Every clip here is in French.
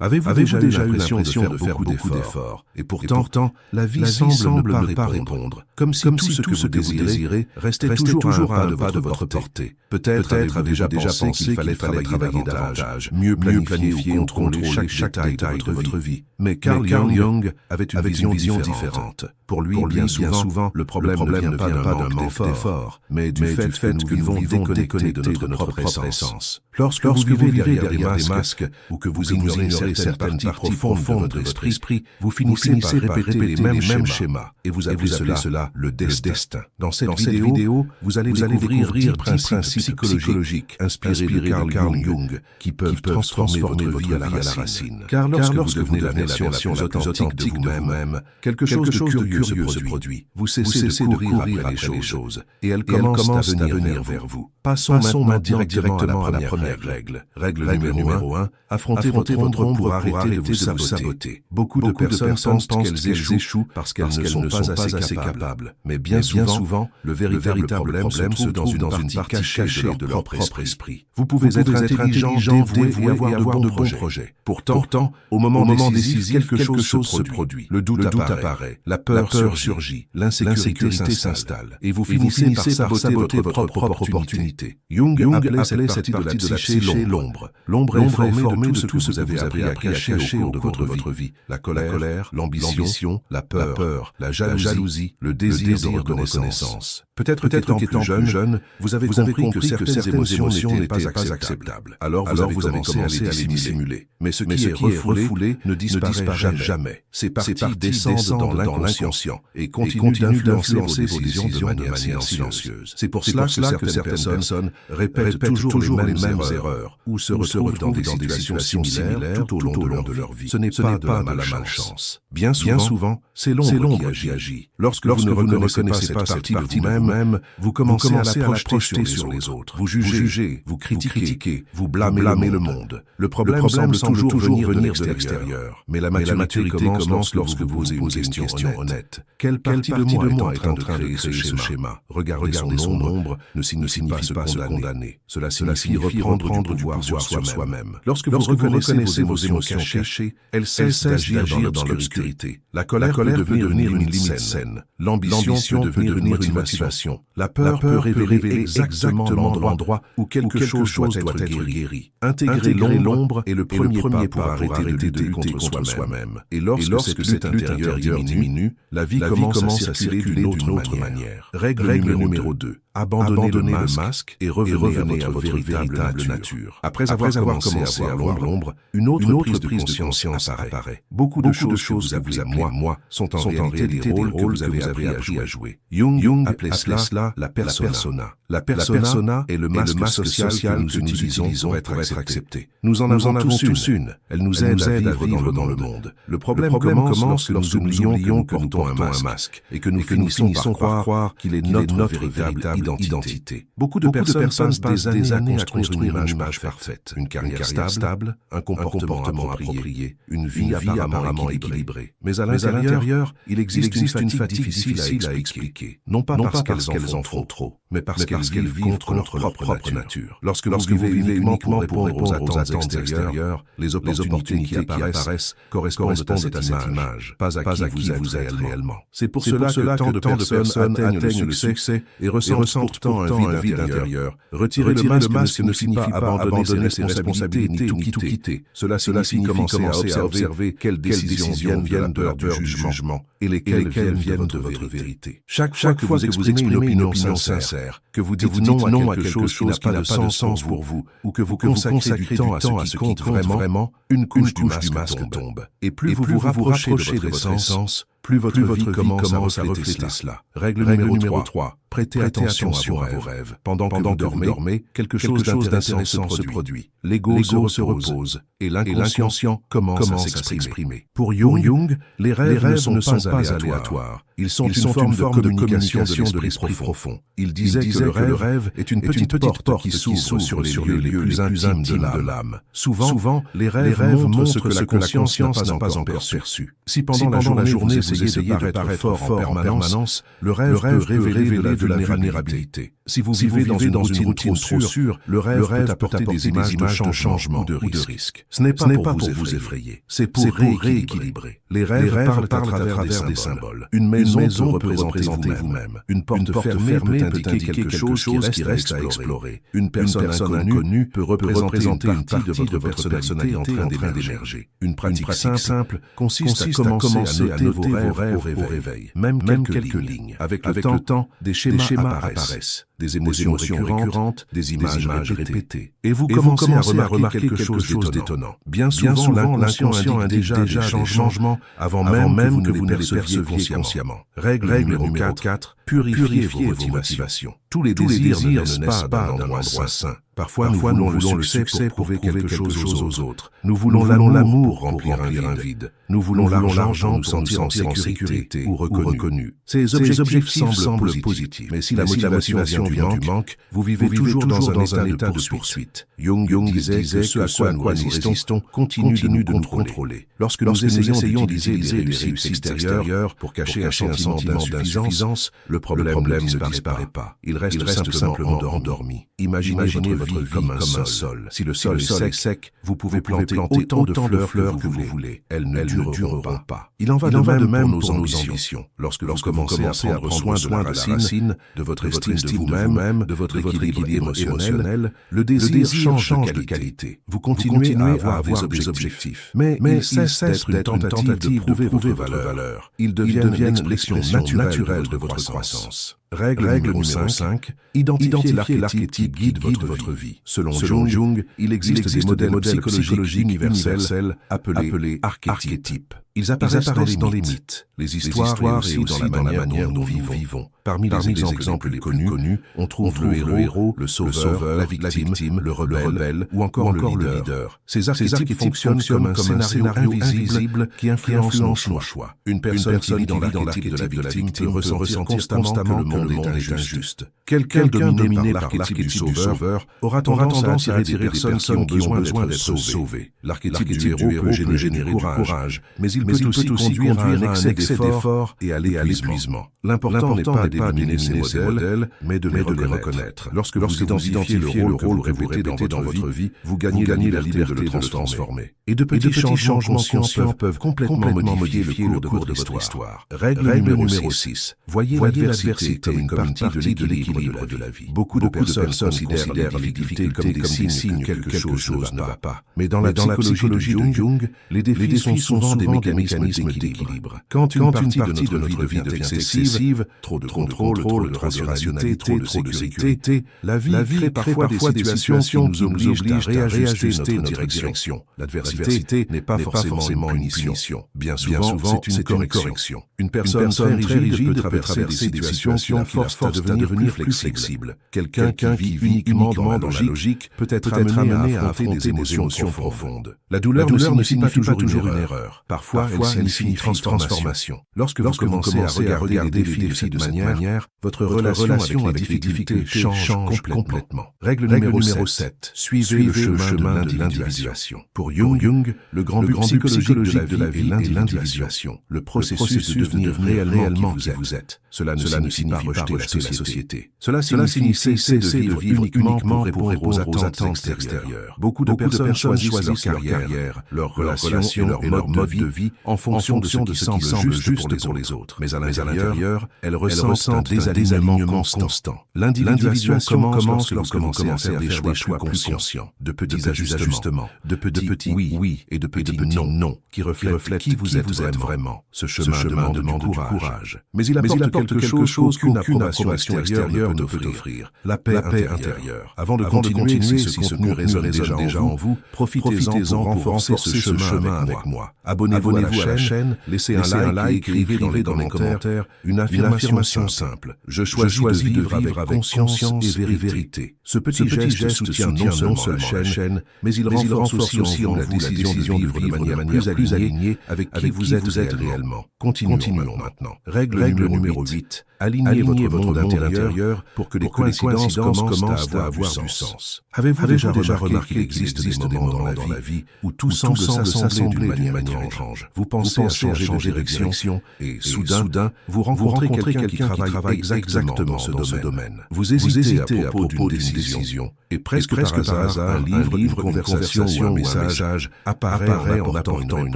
Avez-vous déjà eu l'impression de faire beaucoup d'efforts, et pourtant, la vie semble ne pas répondre, comme si tout ce que vous désirez restait toujours à un pas de votre portée. Peut-être avez-vous déjà pensé qu'il fallait travailler davantage, mieux planifier ou contrôler chaque détail de votre vie. Mais Carl Jung avait une vision différente. Pour lui, bien souvent, le problème ne vient pas d'un manque d'effort, mais du fait que nous vivons déconnectés de notre propre essence. Lorsque vous vivez derrière des masques, ou que vous ignorez certaines parties profondes de votre esprit, vous finissez par répéter les mêmes schémas, et vous appelez cela le destin. Dans cette vidéo, vous allez découvrir 10 principes psychologiques inspirés de Carl Jung, qui peuvent transformer votre vie à la racine. Car lorsque vous devenez la version la plus authentique de vous-même, quelque chose de curieux se produit. Vous cessez de courir après les choses, et elles commencent à venir vers vous. Passons maintenant directement à la première règle. Règle numéro 1, affrontez votre ombre pour arrêter de vous saboter. Beaucoup de personnes pensent qu'elles échouent parce qu'elles ne sont pas assez capables. Mais bien souvent, le véritable problème se trouve dans une partie cachée de leur propre esprit. Vous pouvez être intelligent, dévoué et avoir de bons projets. Pourtant, au moment décisif, quelque chose se produit. Le doute apparaît, la peur surgit, l'insécurité s'installe. Et vous finissez par saboter votre propre opportunité. Jung appelait cette partie de la psyché l'ombre. L'ombre est formée de tout ce que vous avez appris à cacher au cours de votre vie. La colère, l'ambition, la peur, la jalousie, le désir de reconnaissance. Peut-être qu'étant plus jeune, vous avez compris que certaines émotions n'étaient pas acceptables. Alors vous avez commencé à les dissimuler. Mais ce qui est refoulé ne disparaît jamais. Ces parties descendent dans l'inconscient et continuent d'influencer vos décisions de manière silencieuse. C'est pour cela que certaines personnes répètent toujours les mêmes erreurs ou se retrouvent dans des situations similaires tout au long de leur vie. Ce n'est pas de la malchance. Bien souvent, c'est l'ombre qui agit. Lorsque vous ne reconnaissez pas cette partie de vous-même, vous commencez à la projeter sur les autres. Vous jugez, vous critiquez, vous blâmez le monde. Le problème semble toujours venir de l'extérieur. Mais la maturité commence lorsque vous posez une question honnête. Quelle partie de moi est en train de créer ce schéma? Regarder son ombre ne signifie pas se condamner. Cela signifie reprendre du pouvoir sur soi-même. Lorsque vous reconnaissez vos émotions cachées, elles cessent d'agir dans l'obscurité. La colère peut devenir une limite saine. L'ambition peut devenir une motivation. La peur peut révéler exactement l'endroit où quelque chose doit être guéri. Intégrer l'ombre est le premier pas pour arrêter de lutter contre soi-même. Et lorsque cette lutte intérieure diminue, la vie commence à circuler d'une autre manière. Règle numéro 2. Abandonnez le masque et revenez à votre véritable nature. Après avoir commencé à voir l'ombre, une autre prise de conscience apparaît. Beaucoup de choses que vous appelez moi sont en réalité des rôles que vous avez appris à jouer. Jung appelait cela la persona. La persona est le masque social que nous utilisons pour être acceptés. Nous en avons tous une. Elle nous aide à vivre dans le monde. Le problème commence lorsque nous oublions que nous portons un masque et que nous finissons par croire qu'il est notre véritable identité. Beaucoup de personnes passent des années à construire une image parfaite, une carrière stable, un comportement approprié, une vie apparemment équilibrée. Mais à l'intérieur, il existe une fatigue difficile à expliquer. Non pas parce qu'elles en font trop, mais parce qu'elles vivent contre leur propre nature. Lorsque vous vivez uniquement pour répondre aux attentes extérieures, les opportunités qui apparaissent correspondent à cette image, pas à qui vous êtes réellement. C'est pour cela que tant de personnes atteignent le succès et ressentent pourtant un vide intérieur. Retirer le masque ne signifie pas abandonner ses responsabilités ni tout quitter. Cela signifie commencer à observer quelles décisions viennent de la peur du jugement et lesquelles viennent de votre vérité. Chaque fois que vous exprimez une opinion sincère, que vous dites non à quelque chose qui n'a pas de sens pour vous, ou que vous consacrez du temps à ce qui compte vraiment, une couche du masque tombe. Et plus vous vous rapprochez de votre essence, plus votre vie commence à refléter cela. Règle numéro 3. Prêtez attention à vos rêves. Pendant que vous dormez, quelque chose d'intéressant se produit. L'ego se repose et l'inconscient commence à s'exprimer. Pour Jung, les rêves ne sont pas aléatoires. Ils sont une forme de communication de l'esprit profond. Il disait que le rêve est une petite porte qui s'ouvre sur les lieux les plus intimes de l'âme. Souvent, les rêves montrent ce que la conscience n'a pas encore perçu. Si pendant la journée vous essayez de paraître fort en permanence, le rêve peut révéler de la vulnérabilité. Si vous vivez dans une routine trop sûre, le rêve peut apporter des images de changement ou de risque. Ce n'est pas pour vous effrayer, c'est pour rééquilibrer. Les rêves parlent à travers des symboles. Une maison peut représenter vous-même. Une porte fermée peut indiquer quelque chose qui reste à explorer. Une personne inconnue peut représenter une partie de votre personnalité en train d'émerger. Une pratique simple consiste à commencer à noter vos rêves au réveil, même quelques lignes. Avec le temps, des schémas apparaissent. Des émotions récurrentes, des images répétées. Et vous commencez à remarquer quelque chose d'étonnant. Bien souvent, l'inconscient indique déjà des changements avant même que vous ne les perceviez consciemment. Règle numéro 4, purifiez vos motivations. Tous les désirs ne naissent pas d'un endroit sain. Parfois, nous voulons le succès pour prouver quelque chose aux autres. Nous voulons l'amour pour remplir un vide. Nous voulons l'argent pour nous sentir en sécurité ou reconnu. Ces objectifs semblent positifs. Mais si la motivation vient du manque, vous vivez toujours dans un état de poursuite. Jung disait que ce à quoi nous résistons continue de nous contrôler. Lorsque nous essayons d'utiliser les réussites extérieures pour cacher un sentiment d'insuffisance, le problème ne disparaît pas. Il reste simplement endormi. Imaginez votre vie comme un sol. Si le sol est sec, vous pouvez planter autant de fleurs que vous voulez. Elles ne dureront pas. Il en va de même pour nos ambitions. Lorsque vous commencez à prendre soin de la racine, de votre estime de vous-même, de votre équilibre émotionnel, le désir change de qualité. Vous continuez à avoir des objectifs. Mais il cesse d'être une tentative de prouver votre valeur. Ils deviennent l'expression naturelle de votre croissance. Règle numéro 5, identifiez l'archétype guide votre vie. Selon Jung, il existe des modèles psychologiques universels appelés archétypes. Ils apparaissent dans les mythes, les histoires et aussi dans la manière dont nous vivons. Parmi les exemples les connus, on trouve le héros, le sauveur, la victime, le rebelle ou encore le leader. Ces archétypes fonctionnent comme un scénario invisible qui influence nos choix. Une personne qui vit dans l'archétype de la victime peut ressentir constamment que le monde est injuste. Quelqu'un dominé par l'archétype du sauveur aura tendance à attirer des personnes qui ont besoin d'être sauvées. L'archétype du héros peut générer du courage, mais il peut aussi conduire à un excès d'effort et à l'épuisement. L'important n'est pas d'éliminer ces modèles, mais de les reconnaître. Lorsque vous identifiez le rôle que vous répétez dans votre vie, vous gagnez la liberté de le transformer. Et de petits changements conscients peuvent complètement modifier le cours de votre histoire. Règle numéro 6. Voyez l'adversité comme une partie de l'équilibre de la vie. Beaucoup de personnes considèrent les difficultés comme des signes que quelque chose ne va pas. Mais dans la psychologie de Jung, les défis sont souvent des mécanismes d'équilibre. Quand une partie de notre vie devient excessive, trop de contrôle, trop de rationalité, trop de sécurité, la vie crée parfois des situations qui nous obligent à réajuster notre direction. L'adversité n'est pas forcément une punition. Bien souvent, c'est une correction. Une personne très rigide peut traverser des situations qui la forcent à devenir plus flexible. Quelqu'un qui vit uniquement dans la logique peut être amené à affronter des émotions profondes. La douleur ne signifie pas toujours une erreur. Parfois, elle signifie transformation. Lorsque vous commencez à regarder les défis de cette manière, votre relation avec les difficultés change complètement. Règle numéro 7. Suivez le chemin de l'individuation. Pour Jung, le grand but psychologique de la vie est l'individuation, le processus de devenir réellement qui vous êtes. Cela ne signifie pas rejeter la société. Cela signifie cesser de vivre uniquement pour répondre aux attentes extérieures. Beaucoup de personnes choisissent leur carrière, leurs relations et leur mode de vie en fonction de ce qui semble juste pour les autres. Mais à l'intérieur, elles ressentent un désalignement constant. L'individuation commence lorsque vous commencez à faire des choix plus conscients, de petits ajustements, de petits oui et de petits non, qui reflètent qui vous êtes vraiment. Ce chemin demande du courage. Mais il apporte quelque chose qu'aucune approbation extérieure ne peut offrir, la paix intérieure. Avant de continuer, si ce contenu résonne déjà en vous, profitez-en pour renforcer ce chemin avec moi. Abonnez-vous à la chaîne, laissez un like et écrivez dans les commentaires une affirmation simple. Je choisis de vivre avec conscience et vérité. Ce petit geste soutient non seulement la chaîne, mais il renforce aussi en vous la décision de vivre de manière plus alignée avec qui vous êtes réellement. Continuons maintenant. Règle numéro 8. Alignez votre monde intérieur pour que les coïncidences commencent à avoir du sens. Avez-vous déjà remarqué qu'il existe des moments dans la vie où tout semble s'assembler d'une manière étrange? Vous pensez à changer de direction et soudain, vous rencontrez quelqu'un qui travaille exactement dans ce domaine. Vous hésitez à propos d'une décision et presque par hasard, un livre, une conversation ou un message apparaît en apportant une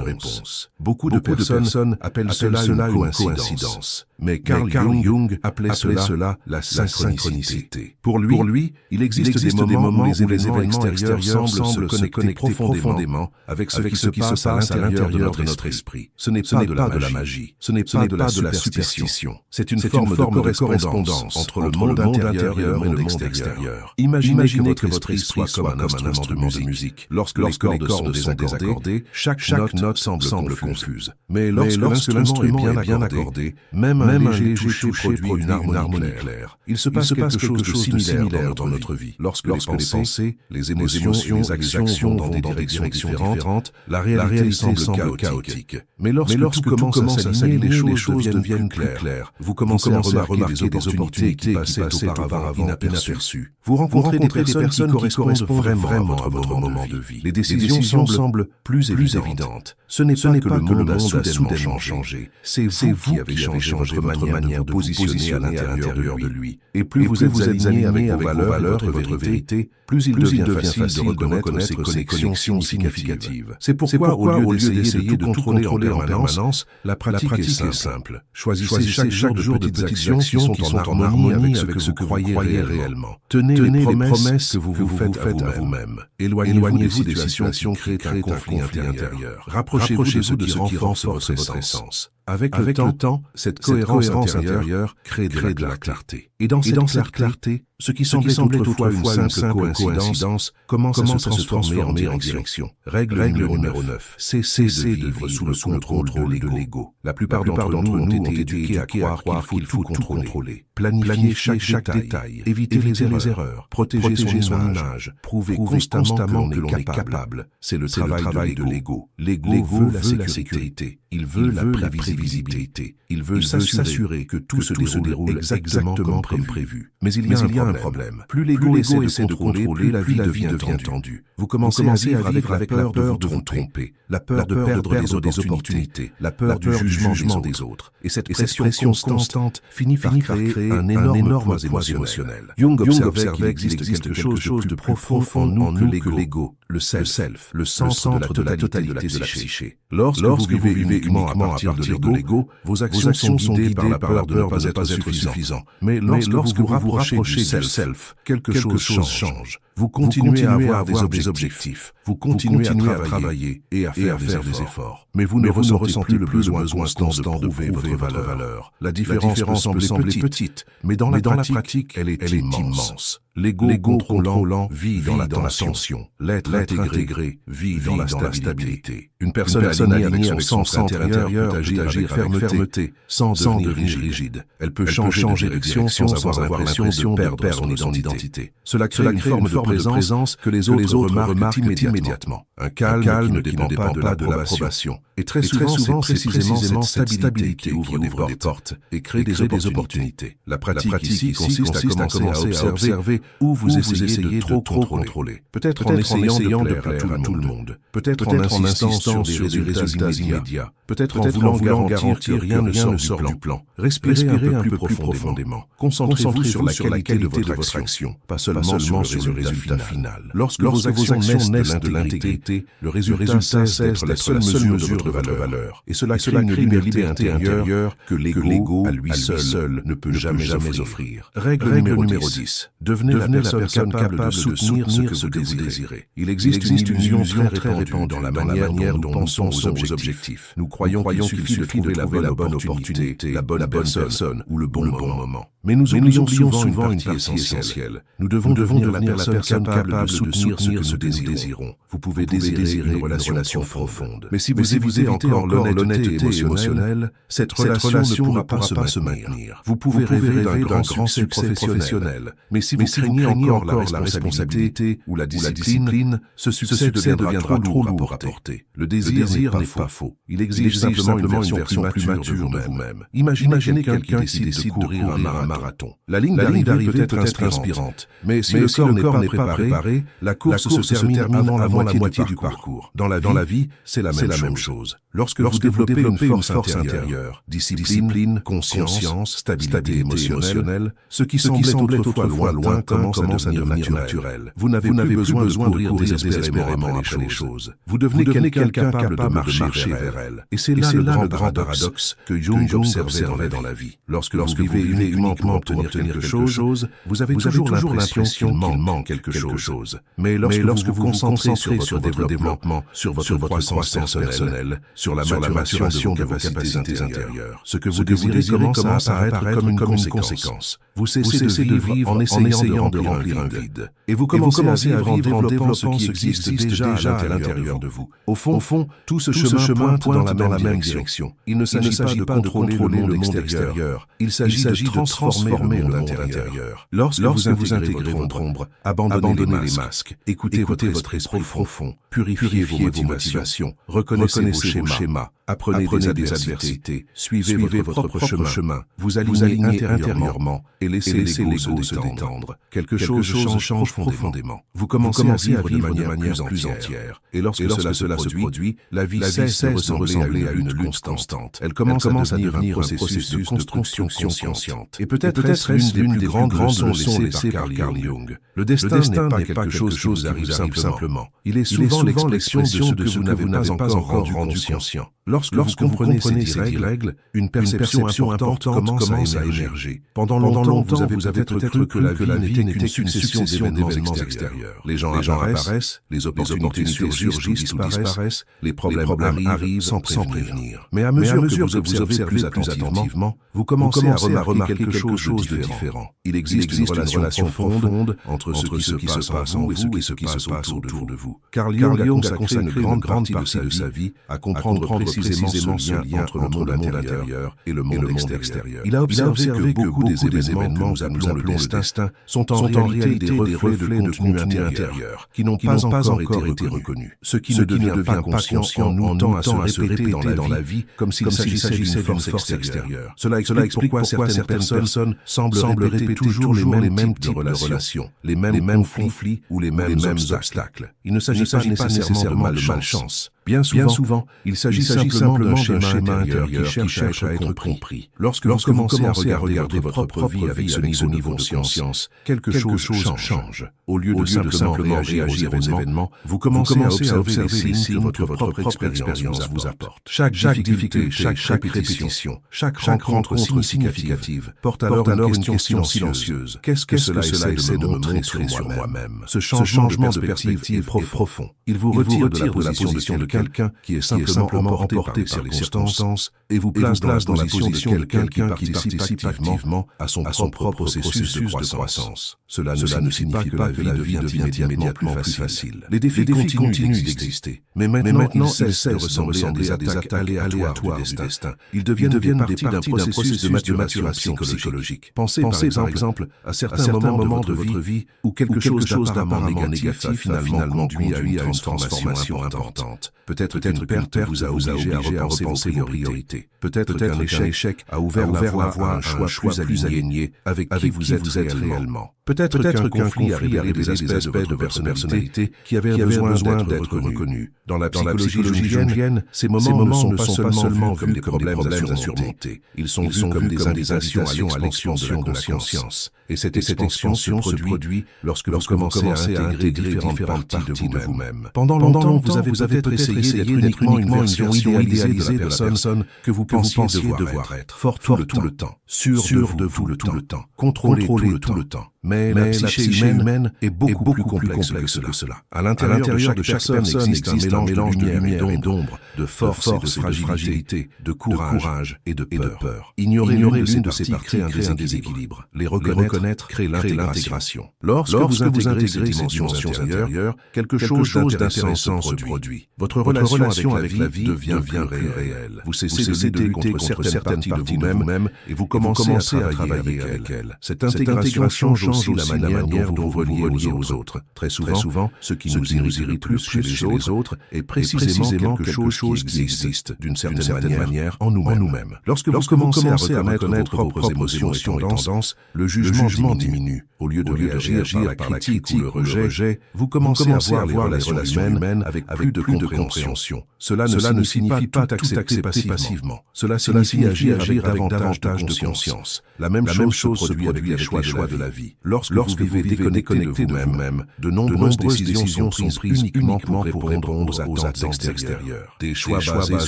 réponse. Beaucoup de personnes appellent cela une coïncidence. Mais Carl Jung appelait cela la synchronicité. Pour lui, il existe des moments où les événements extérieurs semblent se connecter profondément avec ce qui se passe à l'intérieur de notre esprit. Ce n'est pas de la magie, ce n'est pas de la superstition. C'est une forme de correspondance entre le monde intérieur et le monde extérieur. Imaginez que votre esprit soit comme un instrument de musique. Lorsque les cordes sont désaccordées, chaque note semble confuse. Mais lorsque l'instrument est bien accordé, même un léger toucher produit une harmonie claire. Il se passe quelque chose de similaire dans notre vie. Lorsque les pensées, les émotions et les actions vont dans des directions différentes, la réalité semble chaotique. Mais lorsque tout commence à s'aligner, les choses deviennent plus claires. Vous commencez à remarquer des opportunités qui passaient auparavant inaperçues. Vous rencontrez des personnes qui correspondent vraiment à votre moment de vie. Les décisions semblent plus évidentes. Ce n'est pas que le monde a soudainement changé. C'est vous qui avez changé votre manière de vous positionner à l'intérieur de lui. Et plus vous êtes aligné avec vos valeurs et votre vérité, plus il devient facile de reconnaître ces connexions significatives. C'est pourquoi, au lieu d'essayer de tout contrôler en permanence, la pratique est simple. Choisissez chaque jour de petites actions qui sont en harmonie avec ce que vous croyez réellement. Tenez les promesses que vous faites à vous-même. Éloignez-vous des situations qui créent un conflit intérieur. Rapprochez-vous de ce qui renforce votre essence. Avec le temps, cette cohérence intérieure crée de la clarté. Et dans cette clarté, ce qui semblait autrefois une simple coïncidence commence à se transformer en direction. Règle numéro 9. Cessez de vivre sous le contrôle de l'ego. La plupart d'entre nous ont été éduqués à croire qu'il faut tout contrôler. Planifier chaque détail. Éviter les erreurs. Protéger son image. Prouver constamment que l'on est capable. C'est le travail de l'ego. L'ego veut la sécurité. Il veut la prévisibilité. Il veut s'assurer que tout se déroule exactement comme prévu. Mais il y a un problème. Plus l'ego essaie de contrôler, plus la vie devient tendue. Vous commencez à vivre avec la peur de vous tromper, la peur de perdre des opportunités, la peur du jugement des autres. Et cette pression constante finit par créer un énorme poids émotionnel. Jung observait qu'il existe quelque chose de profond en nous que l'ego, le self, le centre de la totalité de la psyché. Lorsque vous vivez uniquement à partir de l'ego, vos actions sont guidées par la peur de ne pas être suffisant. Mais lorsque vous vous rapprochez du self, quelque chose change. Vous continuez à avoir des objectifs. Vous continuez à travailler et à faire des efforts. Mais vous ne ressentez plus le besoin constant de prouver votre valeur. La différence peut sembler petite, mais dans la pratique, elle est immense. L'ego contrôlant vit dans la tension. L'être intégré vit dans la stabilité. Une personne alignée avec son centre intérieur peut agir avec fermeté, sans devenir rigide. Elle peut changer de direction sans avoir l'impression de perdre son identité. Cela crée une forme de présence que les autres remarquent immédiatement. Un calme qui ne dépend pas de l'approbation. Et très souvent, c'est précisément cette stabilité qui ouvre des portes et crée des opportunités. La pratique ici consiste à commencer à observer où vous essayez de trop contrôler. Peut-être en essayant de plaire à tout le monde. Peut-être en insistant sur des résultats immédiats. Peut-être en voulant garantir que rien ne sort du plan. Respirez un peu plus profondément. Concentrez-vous sur la qualité de votre action, pas seulement sur le résultat final. Lorsque vos actions naissent de l'intégrité, le résultat cesse d'être la seule mesure de votre valeur. Et cela crée une liberté intérieure que l'ego, à lui seul, ne peut jamais offrir. Règle numéro 10. Devenez la personne capable de soutenir ce que vous désirez. Il existe une illusion très répandue dans la manière dont nous pensons aux objectifs. Nous croyons qu'il suffit de trouver la bonne opportunité, la bonne personne ou le bon moment. Mais nous oublions souvent une partie essentielle. Nous devons devenir la personne capable de soutenir ce que nous désirons. Vous pouvez désirer une relation profonde. Mais si vous évitez encore l'honnêteté émotionnelle, cette relation ne pourra pas se maintenir. Vous pouvez rêver d'un grand succès professionnel, mais si vous craignez encore la responsabilité ou la discipline, ce succès deviendra trop lourd à porter. Le désir n'est pas faux. Il exige simplement une version plus mature de vous-même. Imaginez quelqu'un qui décide de courir un marathon. La ligne d'arrivée peut être inspirante, mais si le corps n'est pas préparé, la course se termine avant la moitié du parcours. Dans la vie, c'est la même chose. Lorsque vous développez une force intérieure, discipline, conscience, stabilité émotionnelle, ce qui semblait autrefois loin commence à devenir naturel. Vous n'avez plus besoin de courir désespérément après les choses. Vous devenez quelqu'un capable de marcher vers elles. Et c'est là le grand paradoxe que Jung observait dans la vie. Lorsque vous vivez uniquement pour obtenir quelque chose, vous avez toujours l'impression qu'il manque quelque chose. Mais lorsque vous vous concentrez sur votre développement, sur votre croissance personnelle, sur la maturation de vos capacités intérieures, ce que vous désirez commence à apparaître comme une conséquence. Vous cessez de vivre en essayant de remplir un vide. Et vous commencez à vivre en développant ce qui existe déjà à l'intérieur de vous. Au fond, tout ce chemin pointe dans la même direction. Il ne s'agit pas de contrôler le monde extérieur. Il s'agit de transformer le monde intérieur. Lorsque vous intégrez votre ombre, abandonnez les masques, écoutez votre esprit profond, purifiez vos motivations, reconnaissez vos schémas, apprenez des adversités, suivez votre propre chemin, vous alignez intérieurement et laissez l'ego se détendre. Quelque chose change profondément. Vous commencez à vivre de manière plus entière. Et lorsque cela se produit, la vie cesse de ressembler à une lutte constante. Elle commence à devenir un processus de construction consciente. Et peut-être l'une des grandes leçons laissées par Carl Jung. Le destin n'est pas quelque chose qui vous arrive simplement. Il est souvent l'expression de ce que vous n'avez pas encore rendu conscient. Lorsque vous comprenez ces règles, une perception importante commence à émerger. Pendant longtemps, vous avez peut-être cru que la vie n'était qu'une succession d'événements extérieurs. Les gens apparaissent, les opportunités surgissent ou disparaissent, les problèmes arrivent sans prévenir. Mais à mesure que vous observez plus attentivement, vous commencez à remarquer quelque chose de différent. Il existe une relation profonde entre ce qui se passe en vous et ce qui se passe autour de vous. Carl Jung a consacré une grande partie de sa vie à comprendre précisément ce lien entre le monde intérieur et le monde extérieur. Il a observé que beaucoup des événements que nous appelons le destin sont en réalité des reflets de contenu intérieur qui n'ont pas encore été reconnus. Ce qui ne devient pas conscient nous tend à se répéter dans la vie comme s'il s'agissait d'une force extérieure. Cela explique pourquoi certaines personnes semblent répéter toujours les mêmes types de relations, les mêmes conflits ou les mêmes obstacles. Il ne s'agit pas nécessairement de malchance. Bien souvent, il s'agit simplement d'un schéma intérieur qui cherche à être compris. Lorsque vous commencez à regarder votre propre vie avec ce niveau de conscience, quelque chose change. Au lieu de simplement réagir aux événements, vous commencez à observer les signes que votre propre expérience vous apporte. Chaque difficulté, chaque répétition, chaque rencontre significative porte alors une question silencieuse. Qu'est-ce que cela essaie de me montrer sur moi-même? Ce changement de perspective est profond. Il vous retire de la position de quelqu'un qui est simplement emporté par les circonstances et vous place dans la position de quelqu'un qui participe activement à son propre processus de croissance. Cela ne signifie pas que la vie devient immédiatement plus facile. Les défis continuent d'exister, mais maintenant ils cessent de ressembler à des attaques aléatoires du destin. Ils deviennent partie d'un processus de maturation psychologique. Pensez par exemple à certains moments de votre vie où quelque chose d'apparemment négatif a finalement conduit à une transformation importante. Peut-être qu'une perte vous a obligé à repenser vos priorités. Peut-être qu'un échec a ouvert la voie à un choix plus aligné avec qui vous êtes réellement. Peut-être qu'un conflit a révélé des aspects de votre personnalité qui avaient besoin d'être reconnus. Dans la psychologie jungienne, ces moments ne sont pas seulement vus comme des problèmes à surmonter. Ils sont vus comme des invitations à l'expansion de la conscience. Et cette expansion se produit lorsque vous commencez à intégrer différentes parties de vous-même. Pendant longtemps, vous avez peut-être essayé d'être uniquement une version idéalisée de la personne que vous pensiez devoir être. Forte tout le temps, sûre de vous tout le temps, contrôlée tout le temps. Mais la psyché humaine est beaucoup plus complexe que cela. À l'intérieur de chaque personne existe un mélange de lumière et d'ombre, de force et de fragilité, de courage et de peur. Ignorer l'une de ces parties crée un déséquilibre. Les reconnaître crée l'intégration. Lorsque vous intégrez ces dimensions intérieures, quelque chose d'intéressant se produit. Votre relation avec la vie devient plus réelle. Vous cessez de lutter contre certaines parties de vous-même et vous commencez à travailler avec elles. Cette intégration change aussi la manière dont vous reliez aux autres. Très souvent, ce qui nous irrite le plus chez les autres est précisément quelque chose qui existe d'une certaine manière en nous-mêmes. Lorsque vous commencez à reconnaître vos propres émotions et tendances, le jugement diminue. Au lieu de réagir par la critique ou le rejet, vous commencez à voir les relations humaines avec plus de compréhension. Cela ne signifie pas tout accepter passivement. Cela signifie agir avec davantage de conscience. La même chose se produit avec les choix de la vie. Lorsque vous vivez déconnecté de vous-même, de nombreuses décisions sont prises uniquement pour répondre aux attentes extérieures. Des choix basés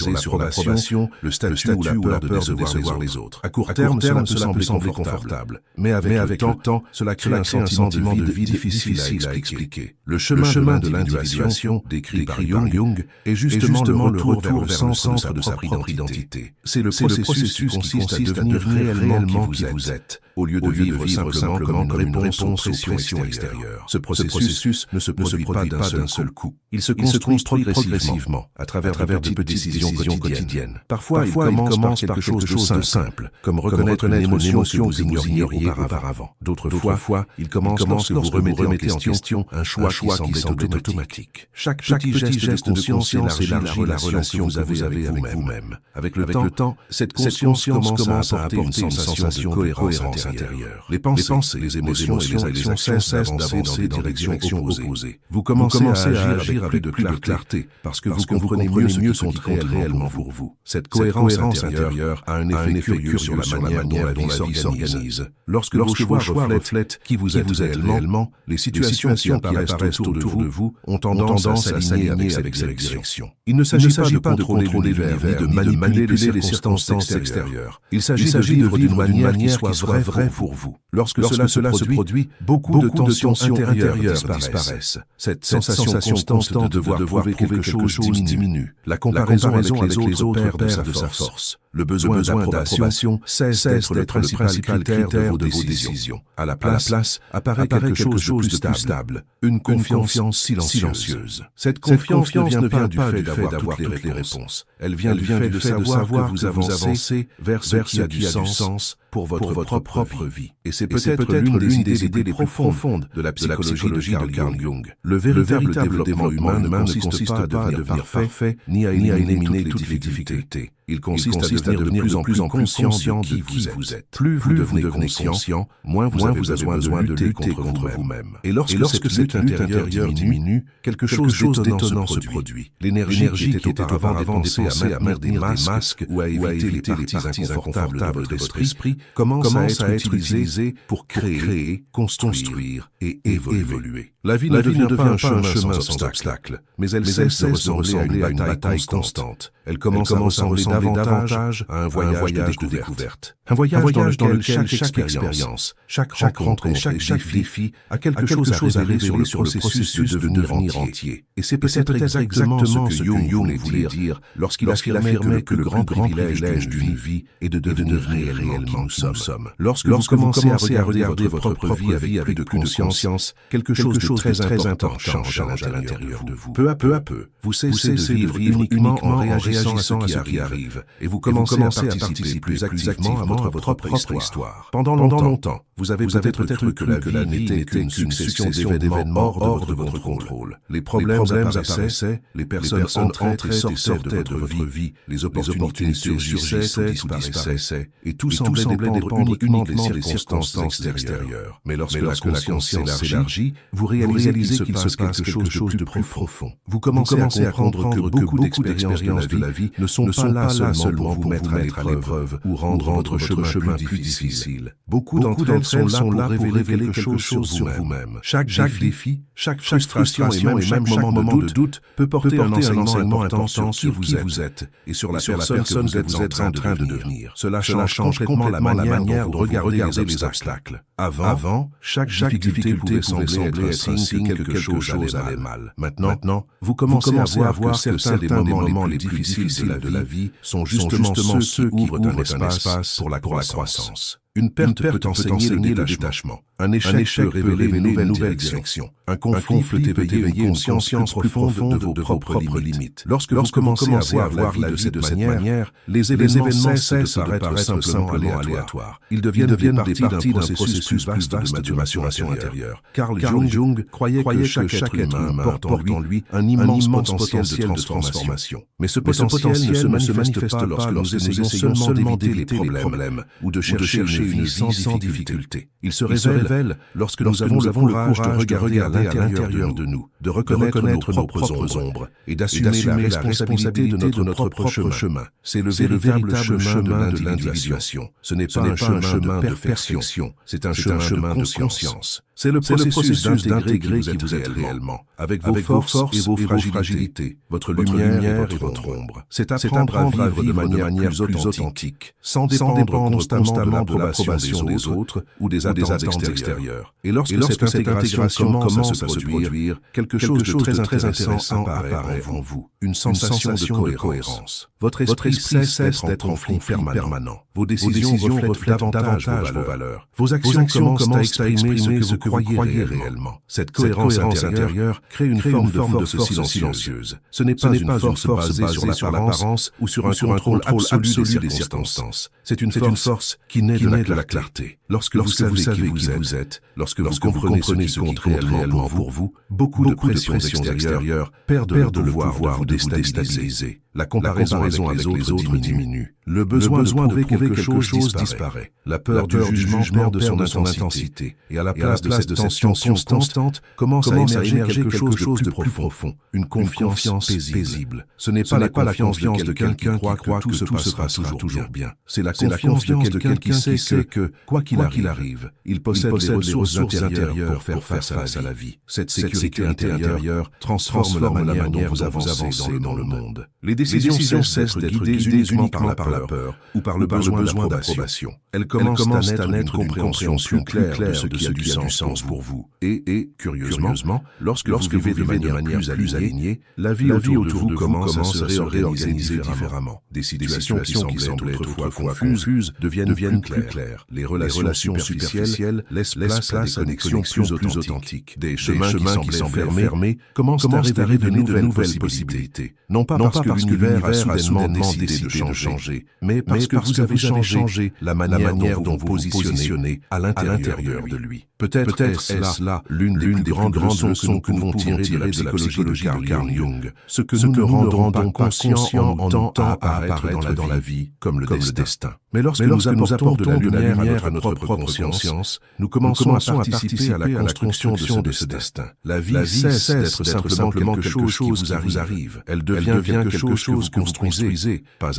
sur l'approbation, le statut ou la peur de décevoir les autres. À court terme, cela peut sembler confortable. Mais avec le temps, cela crée un sentiment de vide difficile à expliquer. Le chemin de l'individuation, décrit par Jung, est justement le retour vers le centre de sa propre identité. C'est le processus qui consiste à devenir réellement qui vous êtes, au lieu de vivre simplement comme une réponse aux pressions extérieures. Ce processus ne se produit pas d'un seul coup. Il se construit progressivement, à travers de petites décisions quotidiennes. Parfois, il commence par quelque chose de simple, comme reconnaître une émotion que vous ignoriez auparavant. D'autres fois, il commence lorsque vous remettez en question un choix qui semblait automatique. Chaque petit geste de conscience élargit la relation que vous avez avec vous-même. Avec le temps, cette conscience commence à apporter une sensation de cohérence intérieure. Les pensées, les émotions et les actions cessent d'avancer dans des directions opposées. Vous commencez à agir avec plus de clarté, parce que vous comprenez mieux ce qui compte réellement pour vous. Cette cohérence intérieure a un effet curieux sur la manière dont la vie s'organise. Lorsque vos choix reflètent qui vous êtes réellement, les situations qui apparaissent autour de vous ont tendance à s'aligner avec cette direction. Il ne s'agit pas de contrôler l'univers, ni de manipuler les circonstances extérieures. Il s'agit de vivre d'une manière qui soit vraie pour vous. Lorsque cela se produit, beaucoup de tensions intérieures disparaissent. Cette sensation constante de devoir prouver quelque chose diminue. La comparaison avec les autres perd de sa force. Le besoin d'approbation cesse d'être le principal critère de vos décisions. À la place, apparaît quelque chose de plus stable, une confiance silencieuse. Cette confiance ne vient pas du fait d'avoir toutes les réponses. Elle vient du fait de savoir que vous avancez vers ce qui a du sens pour votre propre vie. Et c'est peut-être l'une des idées les plus profondes de la psychologie de Carl Jung. Le véritable développement humain ne consiste pas à devenir parfait, ni à éliminer toutes les difficultés. Il consiste à devenir de plus en plus conscient de qui vous êtes. Plus vous devenez conscient, moins vous avez besoin de lutter contre vous-même. Et lorsque cette lutte intérieure diminue, quelque chose d'étonnant se produit. L'énergie qui était auparavant dépensée à mettre des masques ou à éviter les parties inconfortables de votre esprit commence à être utilisée pour créer, construire et évoluer. La vie ne devient pas un chemin sans obstacles, mais elle cesse de ressembler à une bataille constante. Elle commence à ressembler davantage à un voyage de découverte. Un voyage dans lequel chaque expérience, chaque rencontre et chaque défi a quelque chose à révéler sur le processus de devenir entier. Et c'est peut-être exactement ce que Jung voulait dire lorsqu'il affirmait que le grand privilège d'une vie est de devenir réellement qui nous sommes. Lorsque vous commencez à regarder votre propre vie avec plus de conscience, quelque chose de très important change à l'intérieur de vous. Peu à peu, vous cessez de vivre uniquement en réagissant à ce qui arrive, et vous commencez à participer plus activement à votre propre histoire. Pendant longtemps, vous avez peut-être cru que la vie n'était qu'une succession d'événements hors de votre contrôle. Les problèmes apparaissaient, les personnes entraient et sortaient de votre vie, les opportunités surgissaient ou disparaissaient, et tout semblait dépendre uniquement des circonstances extérieures. Mais lorsque la conscience s'élargit, vous réalisez qu'il se passe quelque chose de plus profond. Vous commencez à comprendre que beaucoup d'expériences de la vie ne sont pas là seulement pour vous mettre à l'épreuve ou rendre votre chemin plus difficile. Beaucoup d'entre elles sont là pour révéler quelque chose sur vous-même. Chaque défi, chaque frustration et même chaque moment de doute peut porter un enseignement important sur qui vous êtes et sur la personne que vous êtes en train de devenir. Cela change complètement la manière de regarder les obstacles. Avant, chaque difficulté pouvait sembler être un signe que quelque chose allait mal. Maintenant, vous commencez à voir que certains des moments les plus difficiles de la vie sont justement ceux qui ouvrent un espace pour la croissance. Une perte peut enseigner le détachement. Un échec peut révéler une nouvelle direction. Un conflit peut éveiller une conscience plus profonde de vos propres limites. Lorsque vous commencez à voir la vie de cette manière, les événements cessent de paraître simplement aléatoires. Ils deviennent partie d'un processus vaste de maturation intérieure. Carl Jung croyait que chaque être humain porte en lui un immense potentiel de transformation. Mais ce potentiel ne se manifeste pas lorsque nous essayons seulement d'éviter les problèmes ou de chercher une vie sans difficulté. Il se révèle lorsque nous avons le courage de regarder à l'intérieur de nous, de reconnaître nos propres ombres et d'assumer la responsabilité de notre propre chemin. C'est le véritable chemin de l'individuation. Ce n'est pas un chemin de perfection, c'est un chemin de conscience. C'est le processus d'intégrer qui vous êtes réellement, avec vos forces et vos fragilités, votre lumière et votre ombre. C'est apprendre à vivre de manière plus authentique, sans dépendre constamment de l'approbation des autres ou des attentes extérieures. Et lorsque cette intégration commence à se produire, quelque chose de très intéressant apparaît en vous, une sensation de cohérence. Votre esprit cesse d'être en conflit permanent. Vos décisions reflètent davantage vos valeurs. Vos actions commencent à exprimer ce que vous croyez réellement. Cette cohérence intérieure crée une forme de force silencieuse. Ce n'est pas une force basée sur l'apparence ou sur un contrôle absolu des circonstances. C'est une force qui naît de la clarté. Lorsque vous savez qui vous êtes, lorsque vous comprenez ce qui compte réellement pour vous, beaucoup de pression extérieure perdent le pouvoir de vous déstabiliser. La comparaison avec les autres diminue. Le besoin de prouver quelque chose disparaît. La peur du jugement de son intensité. Et à la place de cette tension constante, commence à émerger quelque chose de plus profond. Une confiance paisible. Ce n'est pas la confiance de quelqu'un qui croit que tout se passera toujours bien. C'est la confiance de quelqu'un qui sait que, quoi qu'il arrive, il possède les ressources intérieures pour faire face à la vie. Cette sécurité intérieure transforme la manière dont vous avancez dans le monde. Les décisions cessent d'être guidées uniquement par la peur ou par le besoin d'approbation. Elles commencent à naître d'une compréhension plus claire de ce qui a du sens pour vous. Et curieusement, lorsque vous vivez de manière plus alignée, la vie autour de vous commence à se réorganiser différemment. Des situations qui semblaient autrefois confuses deviennent plus claires. Les relations superficielles laissent place à des connexions plus authentiques. Des chemins qui semblaient fermés commencent à révéler de nouvelles possibilités. Non pas parce que l'univers a soudainement décidé de changer, mais parce que vous avez changé la manière dont vous positionnez à l'intérieur de lui. Peut-être est-ce là l'une des grandes leçons que nous pouvons tirer de la psychologie de Carl Jung, ce que nous ne rendons pas conscients en temps à apparaître dans la vie comme le destin. Mais lorsque nous apportons de la lumière à notre propre conscience, nous commençons à participer à la construction de ce destin. La vie cesse d'être simplement quelque chose qui vous arrive. Elle devient quelque chose que vous construisez, pas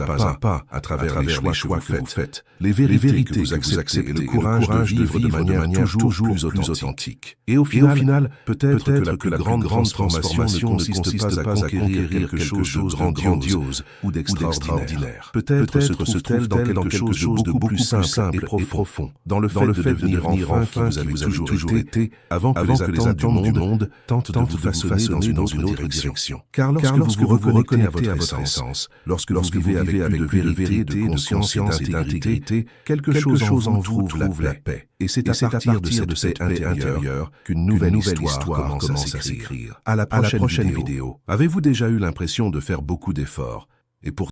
à travers les choix que vous faites, les vérités que vous acceptez et le courage de vivre de manière toujours plus authentique. Et au final, peut-être que la grande transformation ne consiste pas à conquérir quelque chose de grandiose ou d'extraordinaire. Peut-être se trouve-t-elle dans quelque chose de beaucoup plus simple et profond, dans le fait de devenir enfin qui vous avez toujours été, avant que les attentes du monde tentent de vous façonner dans une autre direction. Car lorsque vous vous reconnectez à votre essence, lorsque vous vivez avec de vérité, de conscience et d'intégrité, quelque chose en vous trouve la paix. Et c'est à partir de cette paix intérieure qu'une nouvelle histoire commence à s'écrire. À la prochaine vidéo. Avez-vous déjà eu l'impression de faire beaucoup d'efforts et